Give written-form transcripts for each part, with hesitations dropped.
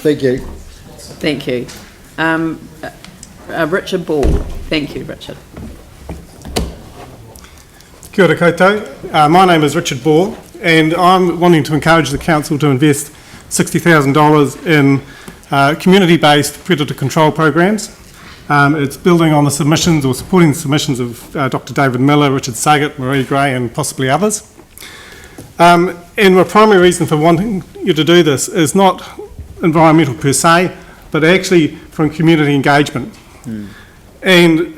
Thank you. Thank you. Richard Ball. Thank you, Richard. Kia ora koutou. My name is Richard Ball, and I'm wanting to encourage the council to invest $60,000 in community-based predator control programs. It's building on the submissions or supporting the submissions of Dr. David Miller, Richard Saget, Marie Gray, and possibly others. And my primary reason for wanting you to do this is not environmental per se, but actually from community engagement. And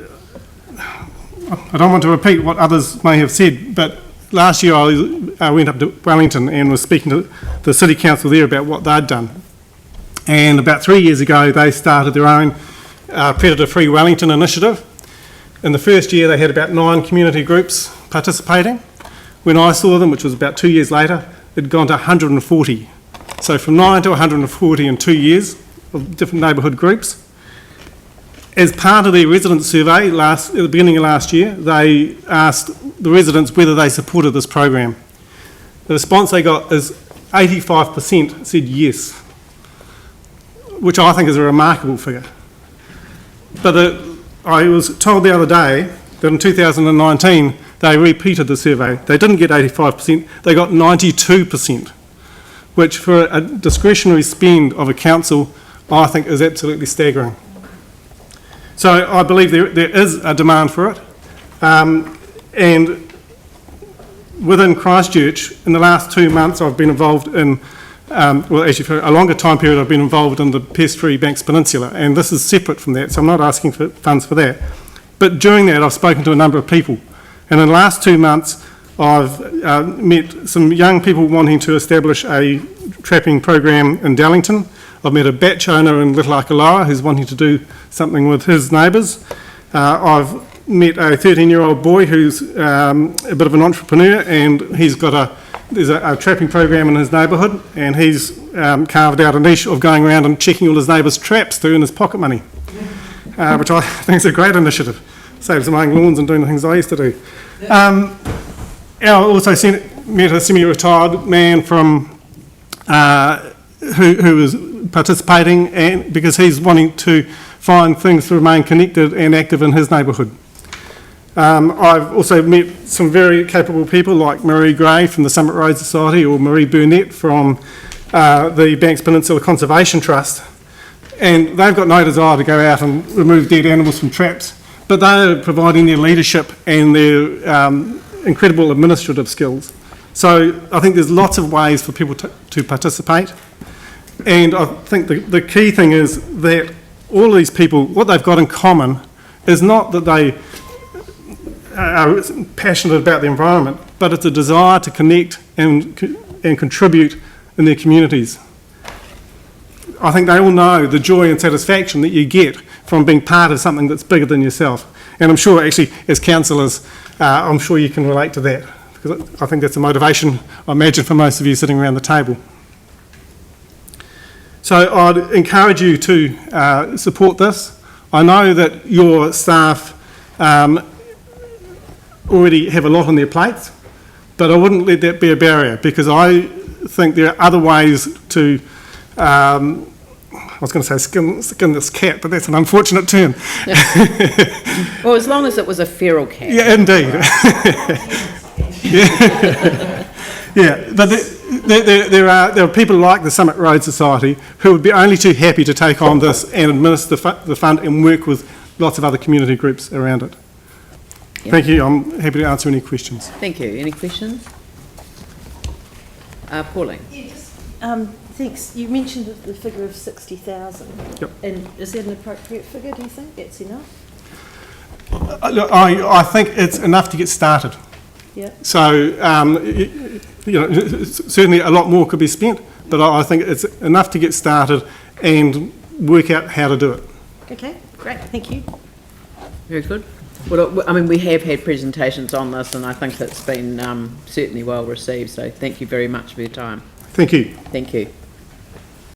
I don't want to repeat what others may have said, but last year I went up to Wellington and was speaking to the City Council there about what they'd done. And about 3 years ago, they started their own Predator-Free Wellington initiative. In the first year, they had about 9 community groups participating. When I saw them, which was about 2 years later, it had gone to 140. So from 9 to 140 in 2 years of different neighbourhood groups. As part of their resident survey at the beginning of last year, they asked the residents whether they supported this program. The response they got is 85% said yes, which I think is a remarkable figure. But I was told the other day that in 2019 they repeated the survey. They didn't get 85%, they got 92%, which for a discretionary spend of a council, I think is absolutely staggering. So I believe there is a demand for it. And within Christchurch, in the last 2 months, I've been involved in, well, actually for a longer time period, I've been involved in the Pest-Free Banks Peninsula, and this is separate from that, so I'm not asking for funds for that. But during that, I've spoken to a number of people, and in the last 2 months, I've met some young people wanting to establish a trapping program in Dallington. I've met a batch owner in Little Akaloa who's wanting to do something with his neighbours. I've met a 13-year-old boy who's a bit of an entrepreneur, and he's got there's a trapping program in his neighbourhood, and he's carved out a niche of going around and checking all his neighbours' traps to earn his pocket money, which I think is a great initiative. Saves mowing lawns and doing the things I used to do. I also met a semi-retired man from who was participating, and because he's wanting to find things to remain connected and active in his neighbourhood. I've also met some very capable people like Marie Gray from the Summit Road Society or Marie Burnett from the Banks Peninsula Conservation Trust, and they've got no desire to go out and remove dead animals from traps, but they're providing their leadership and their incredible administrative skills. So I think there's lots of ways for people to participate. And I think the key thing is that all of these people, what they've got in common is not that they are passionate about the environment, but it's a desire to connect and contribute in their communities. I think they all know the joy and satisfaction that you get from being part of something that's bigger than yourself. And I'm sure actually as councillors, I'm sure you can relate to that, because I think that's a motivation, I imagine, for most of you sitting around the table. So I'd encourage you to support this. I know that your staff already have a lot on their plates, but I wouldn't let that be a barrier, because I think there are other ways to, I was going to say skin this cat, but that's an unfortunate term. Well, as long as it was a feral cat. Yeah, indeed. Yeah, but there are people like the Summit Road Society who would be only too happy to take on this and administer the fund and work with lots of other community groups around it. Yep. Thank you. I'm happy to answer any questions. Thank you. Any questions? Pauline. Yes. Thanks. You mentioned the figure of 60,000. Yep. And is that an appropriate figure, do you think? That's enough? I think it's enough to get started. Yeah. So, certainly a lot more could be spent, but I think it's enough to get started and work out how to do it. Okay, great. Thank you. Very good. Well, I mean, we have had presentations on this, and I think it's been certainly well received, so thank you very much for your time. Thank you. Thank you.